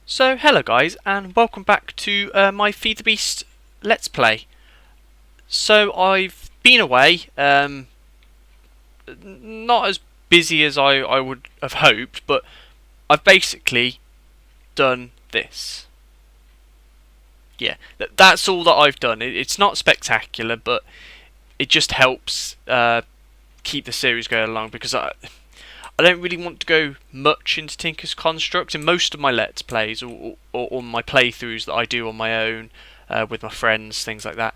So hello guys, and welcome back to my Feed the Beast Let's Play. So I've been away, not as busy as I would have hoped, but I've basically done this. Yeah, that's all that I've done. It's not spectacular, but it just helps keep the series going along, because I don't really want to go much into Tinker's Construct. In most of my Let's Plays or my playthroughs that I do on my own with my friends, things like that,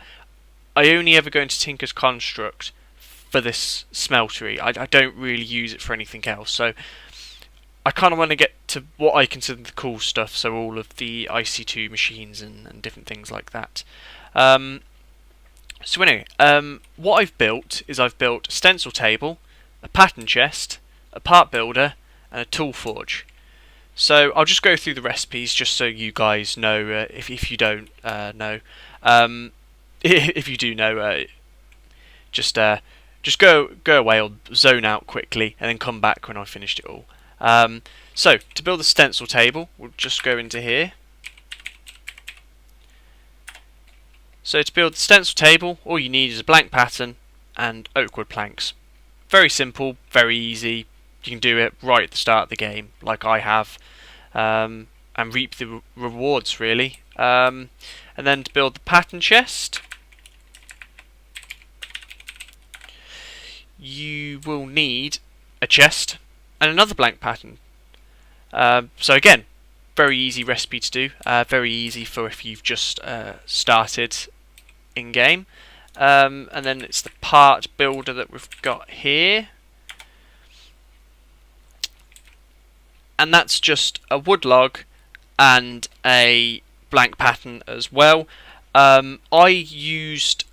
I only ever go into Tinker's Construct for this smeltery. I don't really use it for anything else. So I kind of want to get to what I consider the cool stuff, so all of the IC2 machines and different things like that. So anyway, what I've built is I've built a stencil table, a pattern chest, a part builder, and a tool forge. So I'll just go through the recipes just so you guys know, if you don't know. If you do know, just go away or zone out quickly and then come back when I've finished it all. So to build the stencil table, we'll just go into here. So to build the stencil table, all you need is a blank pattern and oak wood planks. Very simple, very easy. You can do it right at the start of the game, like I have, and reap the rewards, really. And then to build the pattern chest, you will need a chest and another blank pattern. So again, very easy recipe to do, very easy for if you've just started in game. And then it's the part builder that we've got here. And that's just a wood log and a blank pattern as well. I used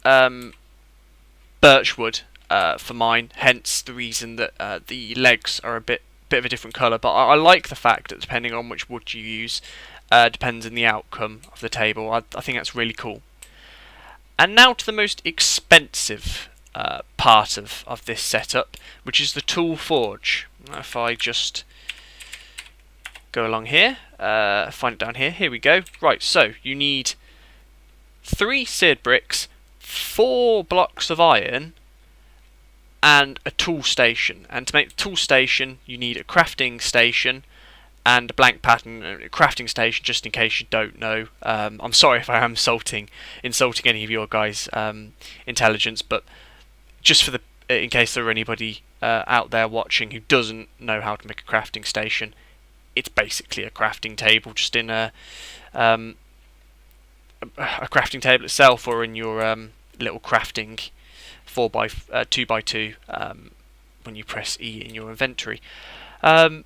birch wood for mine, hence the reason that the legs are a bit of a different colour. But I like the fact that depending on which wood you use, depends on the outcome of the table. I think that's really cool. And now to the most expensive part of this setup, which is the tool forge. If I just go along here, find it down here. Here we go. Right, so you need 3 seared bricks, 4 blocks of iron, and a tool station. And to make the tool station, you need a crafting station and a blank pattern. A crafting station, just in case you don't know. I'm sorry if I am insulting any of your guys' intelligence, but just for in case there are anybody out there watching who doesn't know how to make a crafting station, it's basically a crafting table, just in a crafting table itself, or in your little crafting 2x2 when you press E in your inventory. And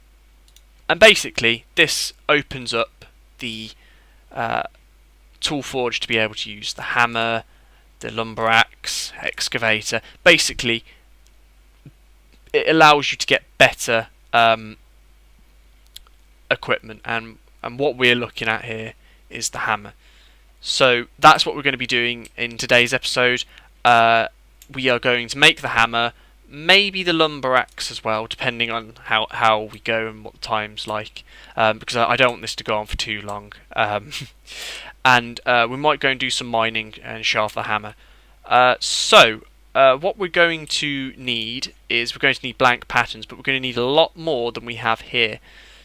basically, this opens up the tool forge to be able to use the hammer, the lumber axe, excavator. Basically, it allows you to get better equipment, and what we're looking at here is the hammer. So that's what we're going to be doing in today's episode. We are going to make the hammer, maybe the lumber axe as well, depending on how we go and what the time's like, because I don't want this to go on for too long. And we might go and do some mining and show off the hammer. So what we're going to need is, we're going to need blank patterns, but we're going to need a lot more than we have here.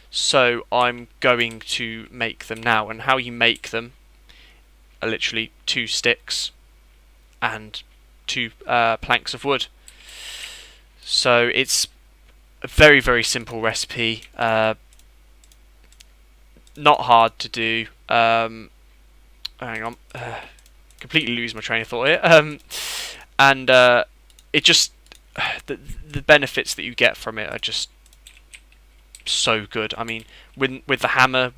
So I'm going to make them now, and how you make them are literally 2 sticks and 2 planks of wood. So it's a very, very simple recipe, not hard to do. Hang on, completely lose my train of thought here. And it just, the benefits that you get from it are just so good. I mean, with the hammer,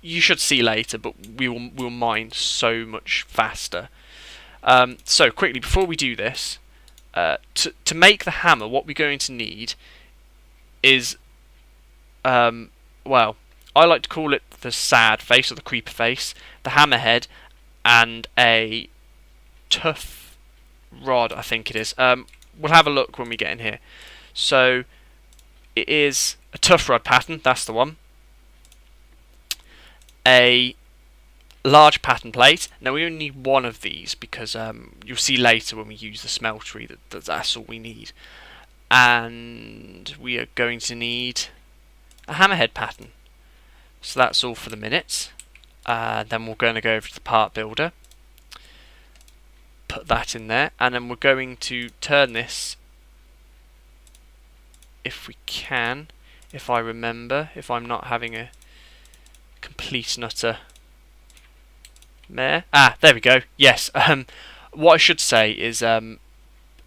you should see later, but we'll mine so much faster. So quickly, before we do this, to make the hammer, what we're going to need is, well, I like to call it the sad face, or the creeper face, the hammerhead, and a tough rod, I think it is. We'll have a look when we get in here. So it is a tough rod pattern, that's the one. a large pattern plate. Now we only need one of these because you'll see later when we use the smeltery that's all we need. And we are going to need a hammerhead pattern. So that's all for the minute. Then we're going to go over to the part builder, put that in there, and then we're going to turn this, if we can, if I remember, if I'm not having a complete and utter mare. There we go. Yes. What I should say is that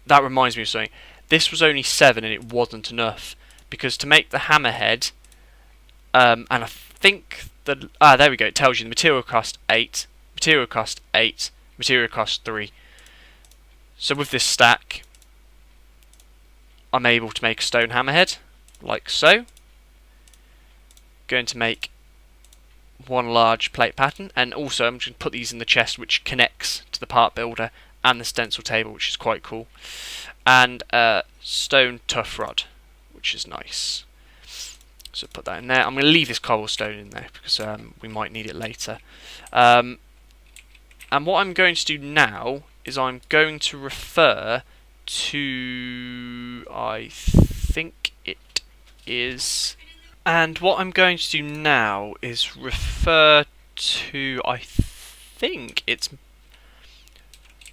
reminds me of something. This was only 7 and it wasn't enough, because to make the hammerhead, and I think the there we go. It tells you the material cost 8, material cost 8, material cost 3. So with this stack, I'm able to make a stone hammerhead, like so. Going to make one large plate pattern, and also I'm just going to put these in the chest, which connects to the part builder and the stencil table, which is quite cool. And stone tough rod, which is nice. So put that in there. I'm going to leave this cobblestone in there because we might need it later. And what I'm going to do now is I'm going to refer to, I think it is, and what I'm going to do now is refer to, I think it's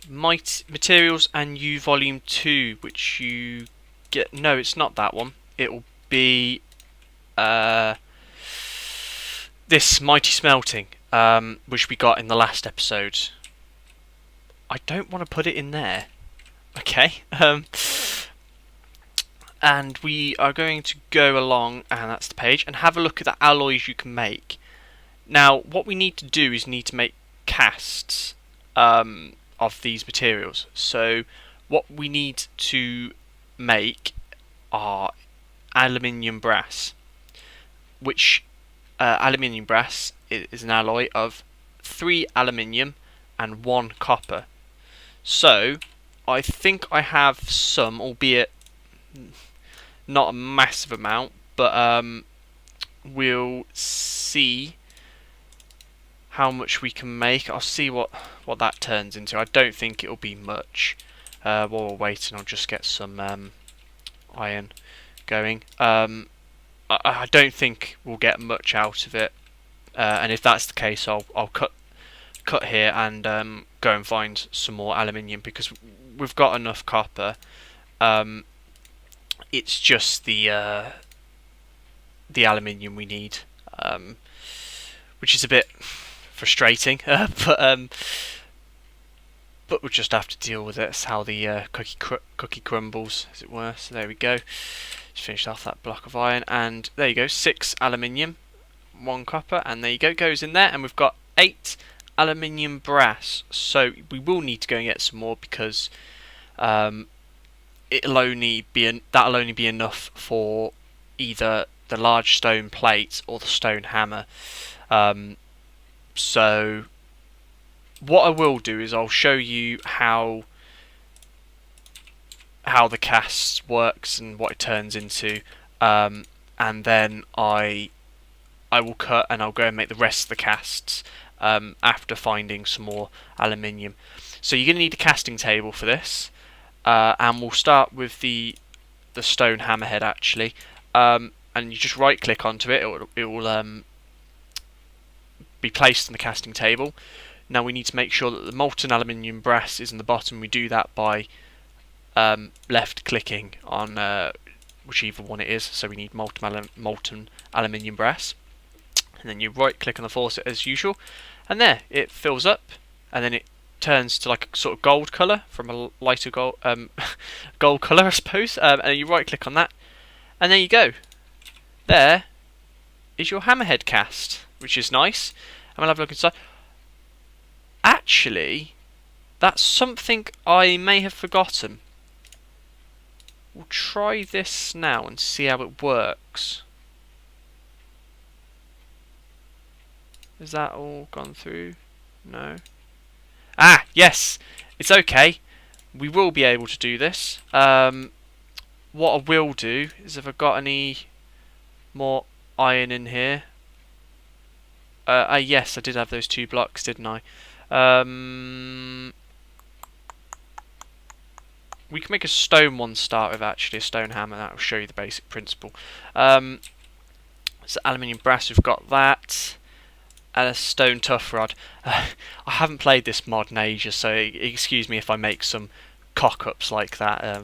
Materials and You Volume 2, which you get, no, it's not that one, it will be this Mighty Smelting, which we got in the last episode. I don't want to put it in there. Okay. And we are going to go along, and that's the page, and have a look at the alloys you can make. Now, what we need to do is need to make casts of these materials. So, what we need to make are aluminium brass, which aluminium brass is an alloy of 3 aluminium and 1 copper. So, I think I have some, albeit not a massive amount, but we'll see how much we can make. I'll see what that turns into. I don't think it'll be much. While we're waiting, I'll just get some iron going. I don't think we'll get much out of it, and if that's the case, I'll cut here and go and find some more aluminium, because we've got enough copper. It's just the aluminium we need, which is a bit frustrating, but we'll just have to deal with it. It's how the cookie crumbles, as it were. So there we go. Just finished off that block of iron, and there you go. 6 aluminium, 1 copper, and there you go. Goes in there, and we've got 8 aluminium brass. So we will need to go and get some more, because that'll only be enough for either the large stone plate or the stone hammer. So what I will do is I'll show you how the cast works and what it turns into, and then I will cut and I'll go and make the rest of the casts after finding some more aluminium. So you're going to need a casting table for this, and we'll start with the stone hammerhead actually, and you just right click onto it. It will be placed in the casting table. Now we need to make sure that the molten aluminium brass is in the bottom. We do that by left clicking on whichever one it is. So we need molten aluminium brass, and then you right click on the faucet as usual, and there it fills up, and then it turns to like a sort of gold colour from a lighter gold gold colour, I suppose, and you right click on that, and there you go. There is your hammerhead cast, which is nice. And we'll have a look inside. Actually, that's something I may have forgotten. We'll try this now and see how it works. Has that all gone through? No. Ah, yes! It's okay. We will be able to do this. What I will do is, if I've got any more iron in here, Yes, I did have those 2 blocks, didn't I? We can make a stone one start with, actually, a stone hammer. That will show you the basic principle. So aluminium brass, we've got that. And a stone tough rod. I haven't played this mod in ages, so excuse me if I make some cock-ups like that.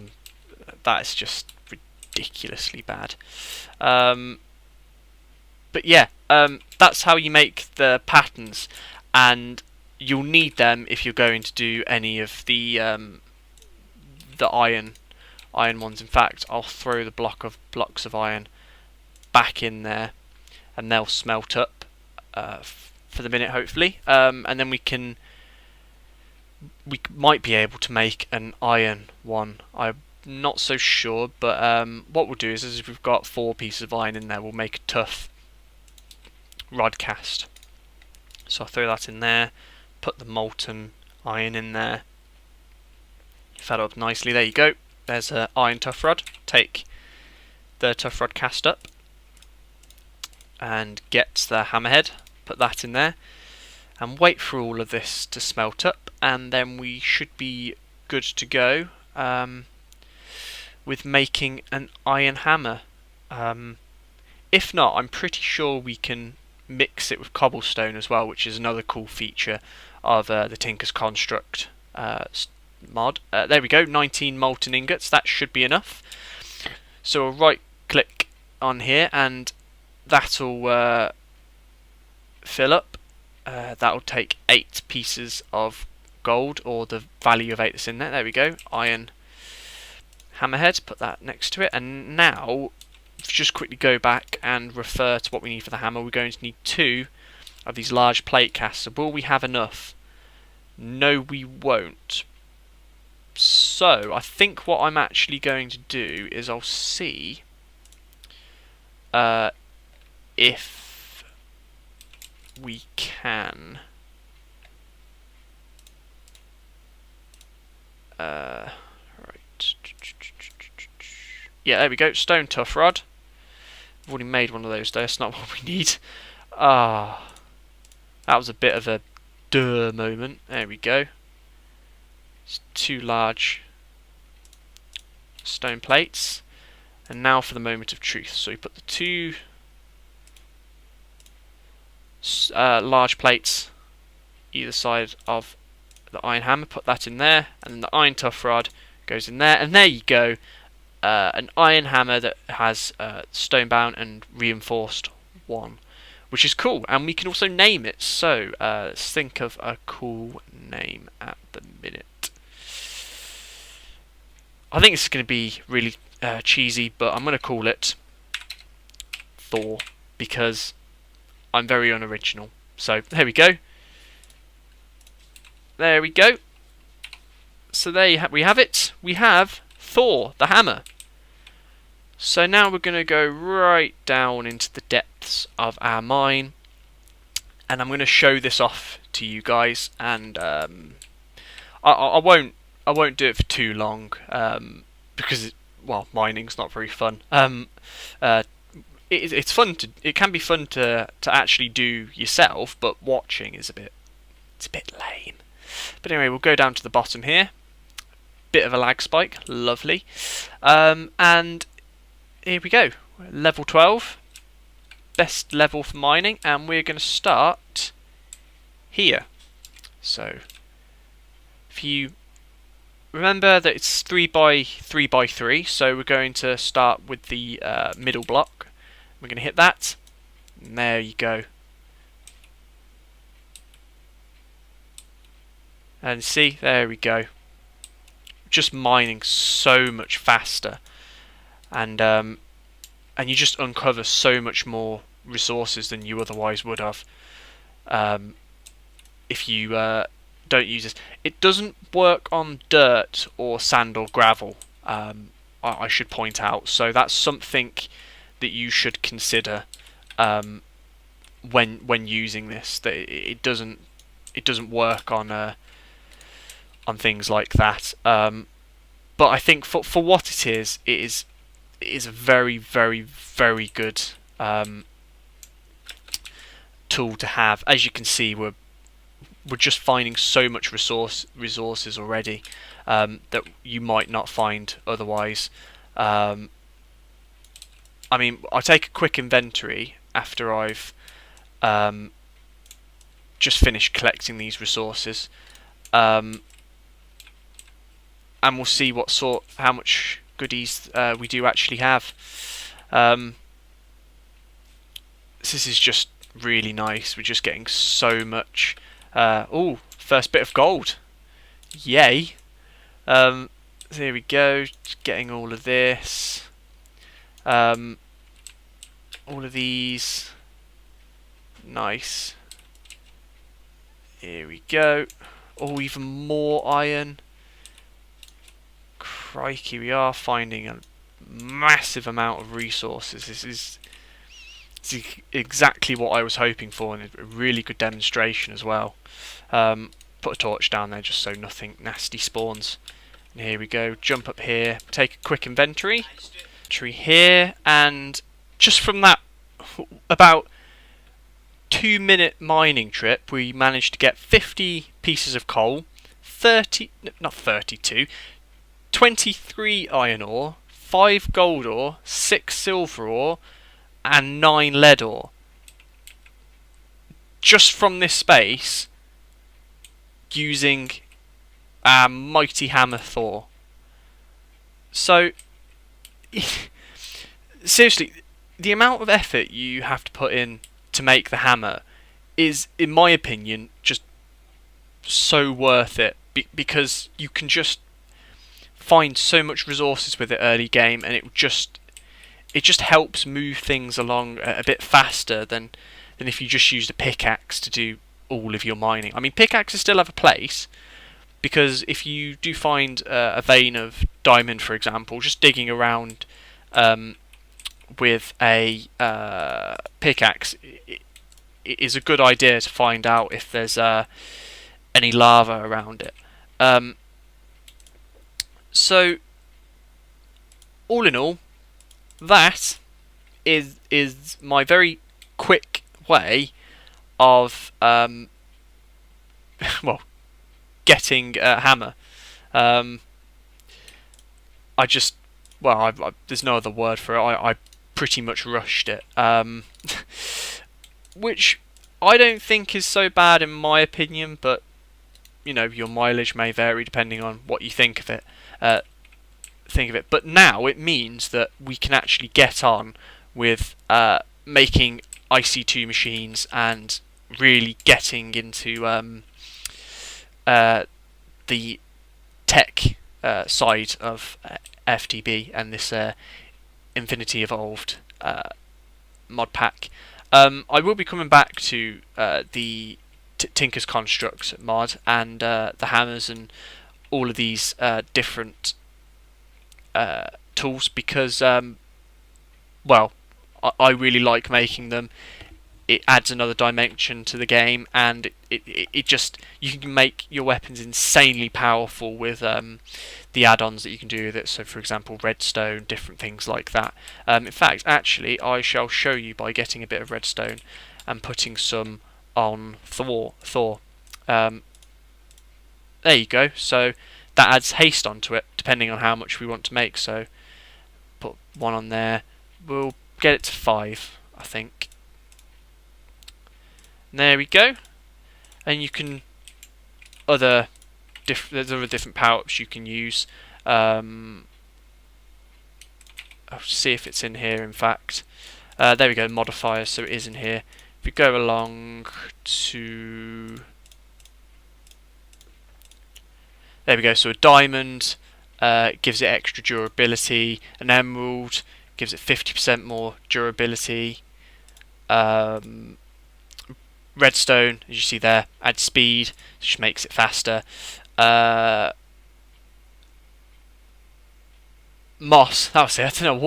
That is just ridiculously bad. But yeah, that's how you make the patterns, and you'll need them if you're going to do any of the iron ones. In fact, I'll throw the blocks of iron back in there, and they'll smelt up for the minute, hopefully, and then we might be able to make an iron one. I'm not so sure, but what we'll do is if we've got 4 pieces of iron in there, we'll make a tough rod cast. So I'll throw that in there, put the molten iron in there, fed up nicely. There you go. There's an iron tough rod. Take the tough rod cast up and get the hammerhead. Put that in there and wait for all of this to smelt up, and then we should be good to go with making an iron hammer. If not, I'm pretty sure we can mix it with cobblestone as well, which is another cool feature of the Tinker's Construct mod. There we go, 19 molten ingots. That should be enough. So we'll right click on here and that'll fill up. That'll take 8 pieces of gold, or the value of 8 that's in there. There we go, iron hammerhead. Put that next to it, and now just quickly go back and refer to what we need for the hammer. We're going to need 2 of these large plate casts. So will we have enough? No, we won't. So I think what I'm actually going to do is I'll see if we can right. Yeah, there we go, stone tough rod. I've already made one of those though, that's not what we need. That was a bit of a duh moment. There we go. It's 2 large stone plates. And now for the moment of truth. So we put the 2 large plates either side of the iron hammer, put that in there, and then the iron tough rod goes in there, and there you go, an iron hammer that has stone bound and reinforced 1, which is cool, and we can also name it. So let's think of a cool name at the minute. I think it's going to be really cheesy, but I'm going to call it Thor, because I'm very unoriginal. So there we go. There we go. So there we have it. We have Thor, the hammer. So now we're going to go right down into the depths of our mine, and I'm going to show this off to you guys. And I won't do it for too long because mining's not very fun. It's fun to. It can be fun to actually do yourself, but watching is a bit lame. But anyway, we'll go down to the bottom here. Bit of a lag spike, lovely. And here we go, level 12, best level for mining, and we're going to start here. So if you remember that it's 3 by 3 by 3, so we're going to start with the middle block. We're going to hit that, and there you go. And see, there we go. Just mining so much faster, and you just uncover so much more resources than you otherwise would have if you don't use this. It doesn't work on dirt or sand or gravel, I should point out, so that's something that you should consider when using this. That it doesn't work on things like that. But I think for what it is a very, very, very good tool tool to have. As you can see, we're just finding so much resources already that you might not find otherwise. I mean, I'll take a quick inventory after I've just finished collecting these resources, and we'll see how much goodies we do actually have. This is just really nice. We're just getting so much. Oh, first bit of gold! Yay! So here we go. Just getting all of this. All of these. Nice. Here we go. Oh, even more iron. Crikey, we are finding a massive amount of resources. This is exactly what I was hoping for, and a really good demonstration as well. Put a torch down there just so nothing nasty spawns. And here we go. Jump up here. Take a quick inventory. Tree here, and just from that about 2-minute mining trip, we managed to get 50 pieces of coal, 23 iron ore, 5 gold ore, 6 silver ore, and 9 lead ore. Just from this space, using our mighty hammer Thor. So, seriously, the amount of effort you have to put in to make the hammer is, in my opinion, just so worth it, because you can just find so much resources with it early game, and it just helps move things along a bit faster than if you just used a pickaxe to do all of your mining. I mean, pickaxes still have a place, because if you do find a vein of diamond, for example, just digging around with a pickaxe, it is a good idea to find out if there's any lava around it. So, all in all, that is my very quick way of well, getting a hammer. There's no other word for it. I pretty much rushed it, which I don't think is so bad in my opinion, but you know, your mileage may vary depending on what you think of it. But now it means that we can actually get on with making IC2 machines and really getting into the tech side of FTB and this Infinity Evolved mod pack. I will be coming back to the Tinker's Constructs mod and the hammers and all of these different tools, because well, I really like making them. It adds another dimension to the game, and it just, you can make your weapons insanely powerful with the add-ons that you can do with it. So for example, redstone, different things like that. In fact, actually, I shall show you by getting a bit of redstone and putting some on Thor. There you go. So that adds haste onto it, depending on how much we want to make. So put one on there. We'll get it to 5, I think. And there we go. And you can there's other different power-ups you can use. I'll see if it's in here. In fact, there we go. Modifiers. So it is in here. If we go along to, there we go. So a diamond gives it extra durability. An emerald gives it 50% more durability. Redstone, as you see there, adds speed, which makes it faster. Moss, that was it. I don't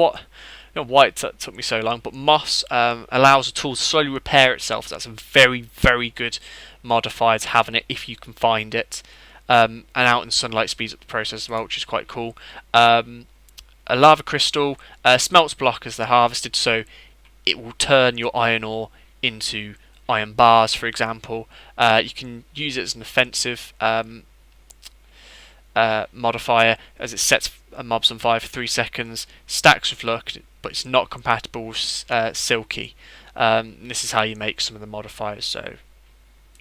know why it took me so long, but moss allows a tool to slowly repair itself. So that's a very, very good modifier to have in it if you can find it. And out in sunlight speeds up the process as well, which is quite cool. A lava crystal, Smeltz block as they're harvested, so it will turn your iron ore into iron bars, for example. You can use it as an offensive modifier, as it sets mobs on fire for 3 seconds, stacks with luck, but it's not compatible with silky. This is how you make some of the modifiers, so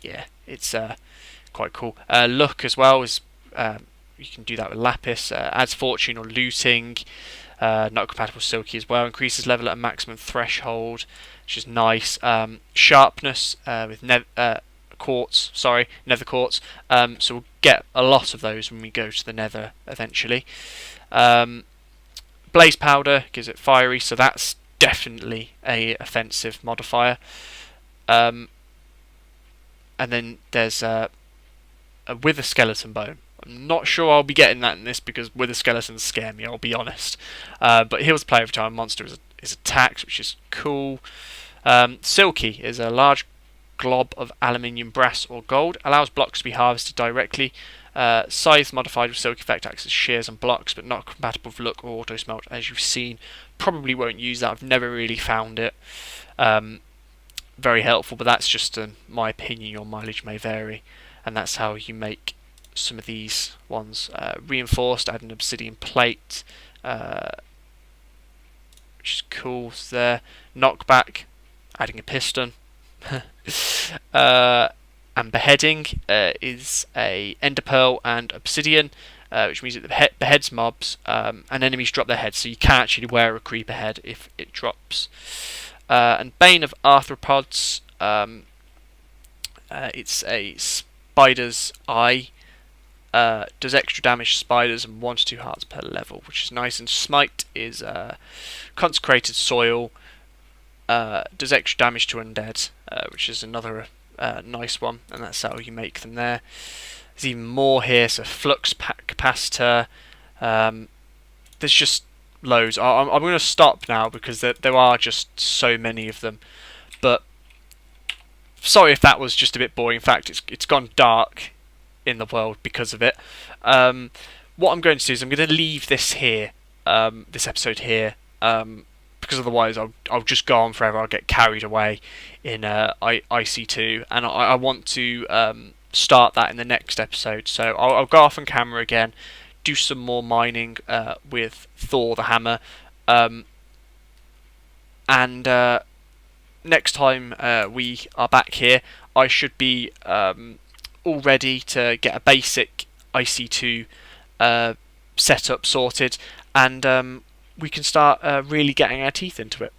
yeah, it's quite cool. Luck as well is you can do that with lapis. Adds fortune or looting. Not compatible with silky as well. Increases level at a maximum threshold, which is nice. Sharpness with nether quartz. So we'll get a lot of those when we go to the nether eventually. Blaze powder gives it fiery, so that's definitely a offensive modifier. And then there's a wither skeleton bone. I'm not sure I'll be getting that in this because wither skeletons scare me, I'll be honest. But heals the player every time a monster is attacked, which is cool. Silky is a large glob of aluminium, brass or gold. Allows blocks to be harvested directly. Scythe modified with silky effect acts as shears and blocks, but not compatible with look or auto smelt, as you've seen. Probably won't use that. I've never really found it very helpful, but that's just my opinion. Your mileage may vary, and that's how you make some of these ones. Reinforced, add an obsidian plate, which is cool. So there. Knockback, adding a piston. And beheading is a ender pearl and obsidian, which means it beheads mobs, and enemies drop their heads, so you can actually wear a creeper head if it drops. And bane of arthropods, it's a spider's eye. Does extra damage to spiders and 1 to 2 hearts per level, which is nice. And smite is consecrated soil. Does extra damage to undead, which is another nice one, and that's how you make them there. There's even more here, so flux capacitor. There's just loads. I'm going to stop now because there are just so many of them. But sorry if that was just a bit boring. In fact, it's gone dark in the world because of it. What I'm going to do is I'm going to leave this here, this episode here, because otherwise I'll just go on forever. I'll get carried away in IC2, and I want to start that in the next episode. So I'll go off on camera again, do some more mining with Thor the hammer, and next time we are back here, I should be all ready to get a basic IC2 setup sorted, and we can start really getting our teeth into it.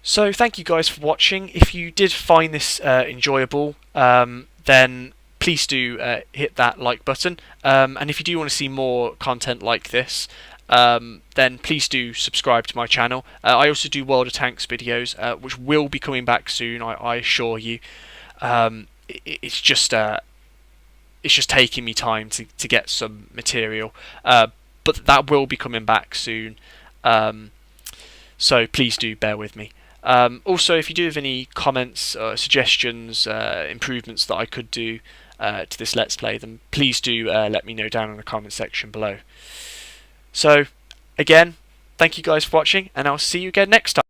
So thank you guys for watching. If you did find this enjoyable, then please do hit that like button, and if you do want to see more content like this, then please do subscribe to my channel. I also do World of Tanks videos, which will be coming back soon, I assure you. It's just taking me time to get some material, but that will be coming back soon, so please do bear with me. Also, if you do have any comments, suggestions, improvements that I could do to this Let's Play, then please do let me know down in the comment section below. So, again, thank you guys for watching, and I'll see you again next time.